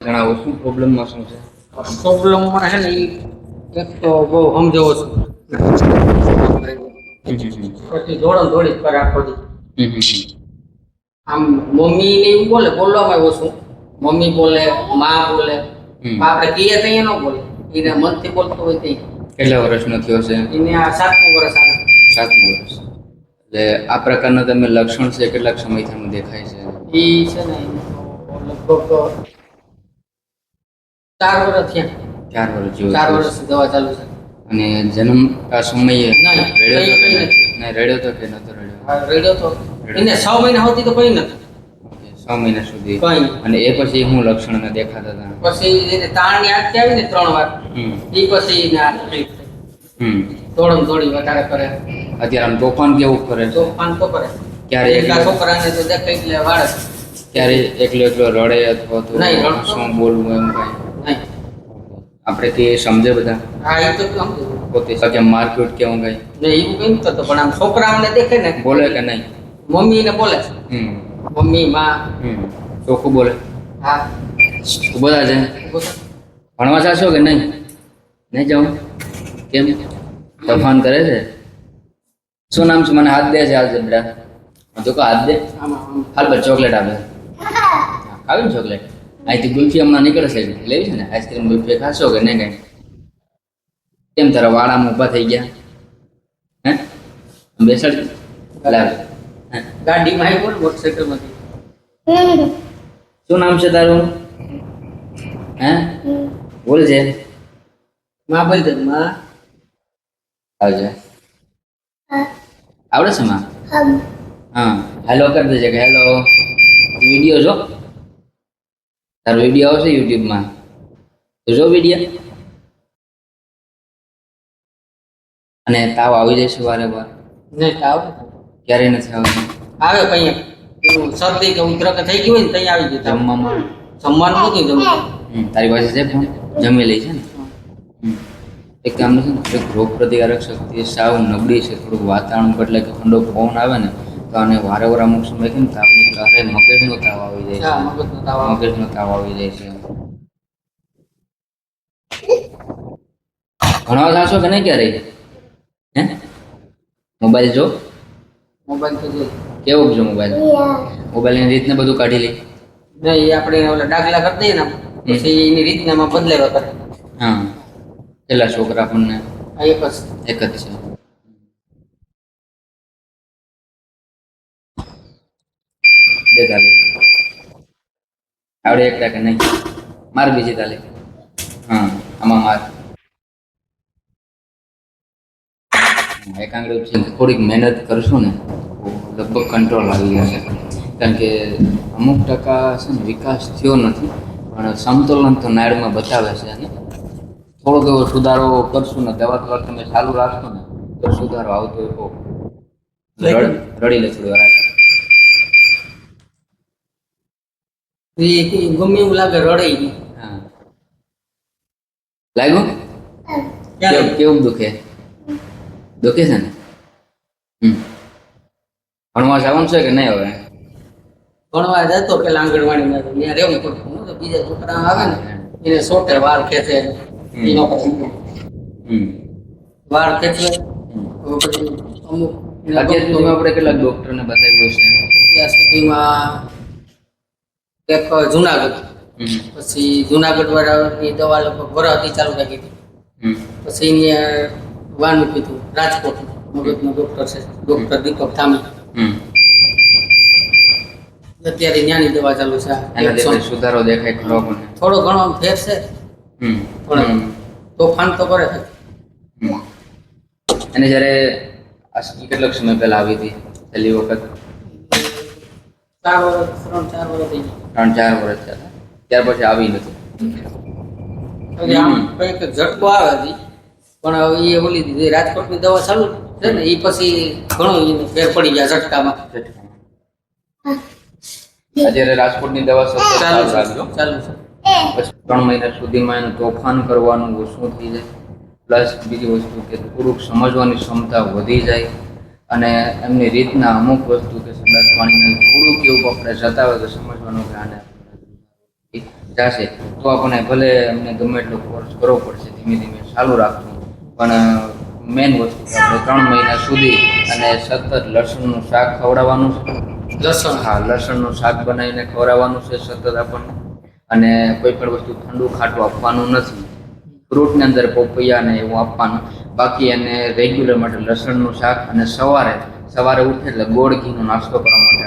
જણાવો શું પ્રોબ્લેમમાં શું છે? પ્રોબ્લેમમાં છે ને એક તો બહુ સમજાવો છું પછી દોડી કરે આખો દી. આમ મમ્મી ને એવું બોલવામાં ઓછું. મમ્મી બોલે, માં બોલે, આપણે કહીએ તો એ ન બોલે. એને મનથી બોલતો હોય તે. કેટલા વર્ષનો થયો છે? એને આ 7મું વર્ષ આવે. 7મું વર્ષ. એટલે આ પ્રકારના તમે લક્ષણ છે કેટલાક સમયથી આમ દેખાય છે? એ છે ને લગભગ 4 વર્ષ થયા. 4 વર્ષ જેવું. 4 વર્ષથી દવા ચાલુ છે. અને જન્મ આ સમયે રડ્યો તો કે નતો રડ્યો? રડ્યો તો એને 6 મહિના સુધી તો કઈ નથી. 6 મહિના સુધી કઈ. અને એ પછી હું લક્ષણ દેખાતા હતા? પછી એને તાણની આંખ આવી ને 3 વાર એ પછી એને આ દોડી વધારે કરે. અત્યારે આમ તોફાન કેવું કરે? તોફાન તો કરે. ક્યારે એકલા છોકરાને તો દેખાય એટલે વાળે. ક્યારે એકલો રડે અથવા તો નહીં શું બોલવું એમ કઈ નહીં. આપણે કે સમજે બધા? હા એ તો સમજે પોતે કે માર્કેટ કેવું કઈ નહીં એવું કઈ કરતો પણ આમ છોકરાઓને દેખે ને બોલે કે નહીં? મમ્મીને બોલે. મમ્મી માં ચોખ્ખું બોલે? હા બધા છે. ભણવા જાશો કે નહીં? નહીં જાઉં કેમ? તોફાન કરે છે? શું નામ છે? મને હાથ દે છે હાલ જબડા તો કે હાથ દે. હાલ બસ ચોકલેટ આપે. ખાવી ને ચોકલેટ? અહીંથી ગુલ્ફી હમણાં નીકળે છે લેવી છે ને? આઈસ્ક્રીમ ગુલ્ફી ખાશો કે નહીં કઈ? કેમ તારા વાળામાં ઊભા થઈ ગયા? હે બેસાડ લાવ ગાડીમાં આવી બોલ મોટરસાઇકલમાંથી. શું નામ છે તારું? હે બોલ છે. માં બોલ દે માં. આવજે. આવડે છે માં? હા હેલો કરી દેજે કે હેલો. વિડીયો જો તારો વિડીયો આવશે યુટ્યુબમાં તો જો વિડીયો. અને તાવ આવી જાય છે વારે વાર? નહીં તાવ ક્યારેય નથી આવતું? આવે કઈ એવું શરદી કે ઉધરસ કે થઈ ગયું હોય ને ત્યાં આવી ગયું. જમવામાં જમવાનું નથી જમવાનું. તારી પાસે છે ફોન? જમી લે છે ને? એક કામ નથી ને થોડીક રોગ પ્રતિકારક શક્તિ સાવ નબળી છે. થોડુંક વાતાવરણ બદલે કે ઠંડો પવન આવે ને તો આને વારે વાર અમુક સમય કેમ તાવની કારે મગજનો તાવ આવી જાય છે. મગજનો તાવ આવી જાય છે. ભણવા જાશો કે નહીં ક્યારે? હે મોબાઈલ જો? મોબાઈલ તો જો કેવો જો મોબાઈલ? મોબાઈલની રીતને બધું કાઢી લે. નહીં આપણે ઓલા દાખલા કરી દઈએ ને પછી એની રીતનામાં બદલાવ્યા કરે. હા કેટલા છોકરા આપણને? એક જ છે. બે તાલી આવડે એકલા કે નહીં? માર બીજી તાલી. હા આમાં માર. એક આંગળી છે થોડીક મહેનત કરશું ને લગભગ કંટ્રોલ આવી જશે. કારણ કે અમુક ટકા છે ને વિકાસ થયો નથી પણ સમતોલન તો નાયડમાં બતાવે છે. અને થોડોક એવો સુધારો કરશું ને દવા દવા તમે ચાલુ રાખશો ને તો સુધારો આવતો હોય. રડી લે થોડી વાર. ગમે એવું લાગે રડાઈ ગઈ. હા લાગ્યું? કેવું દુખે? દુખે છે ને? ભણવા જવાનું છે કે નહીં હવે? ભણવા જતો પેલા આંગણવાડીમાં ત્યાં રહેવું પડતું. હું તો બીજા છોકરા આવે ને એને સોટે વાળ ખેંચે એનો વાળ ખેંચે પછી અમુક અત્યાર સુધીમાં આપણે કેટલાક ડોક્ટરને બતાવ્યું છે? ત્યાં સુધીમાં એક જુનાગઢ પછી જુનાગઢ વાળાની દવા લગભગ વરાથી ચાલુ રાખી હતી. પછી એને વાનું કીધું રાજકોટ મગજનો ડોક્ટર છે ડોક્ટર દીપક ધામી. અત્યારે ત્યાંની દવા ચાલુ છે. સુધારો દેખાય ખરો? થોડો ઘણો ફેર છે પણ તોફાન તો કરે છે. અને જ્યારે આ કેટલોક સમય પહેલા આવી હતી છેલ્લી વખત? 4 વર્ષ 3-4 વર્ષ થઈ ગયા. 3-4 વર્ષ થયા ત્યાર પછી આવી નથી. આમ કંઈક ઝટકો આવે છે પણ હવે એ ઓલી દીધી રાજકોટની દવા ચાલુ છે ને એ પછી ઘણો ફેર પડી ગયા ઝટકામાં. અત્યારે રાજકોટની દવા ચાલુ છે. પછી 3 મહિના સુધીમાં એનું તોફાન કરવાનું ઓછું થઈ જાય. પ્લસ બીજી વસ્તુ કે થોડુંક સમજવાની ક્ષમતા વધી જાય અને એમની રીતના અમુક વસ્તુ કે સંદાસ પાણીને થોડુંક એવું આપણે જતા હોય તો સમજવાનું જ્ઞાન જશે તો આપણને ભલે અમને ગમે એટલો કોર્સ કરવો પડશે, ધીમે ધીમે ચાલુ રાખવું, પણ મેઇન વસ્તુ કે આપણે 3 મહિના સુધી અને સતત લસણનું શાક ખવડાવવાનું છે. લસણ હા, લસણનું શાક બનાવીને ખવડાવવાનું છે સતત આપણને, અને કોઈ પણ વસ્તુ ઠંડુ ખાટું આપવાનું નથી. ફ્રૂટની અંદર પપૈયા ને એવું આપવાનું, બાકી એને રેગ્યુલર માટે લસણનું શાક, અને સવારે ઉઠે એટલે ગોળ ઘીનો નાસ્તો કરવા માટે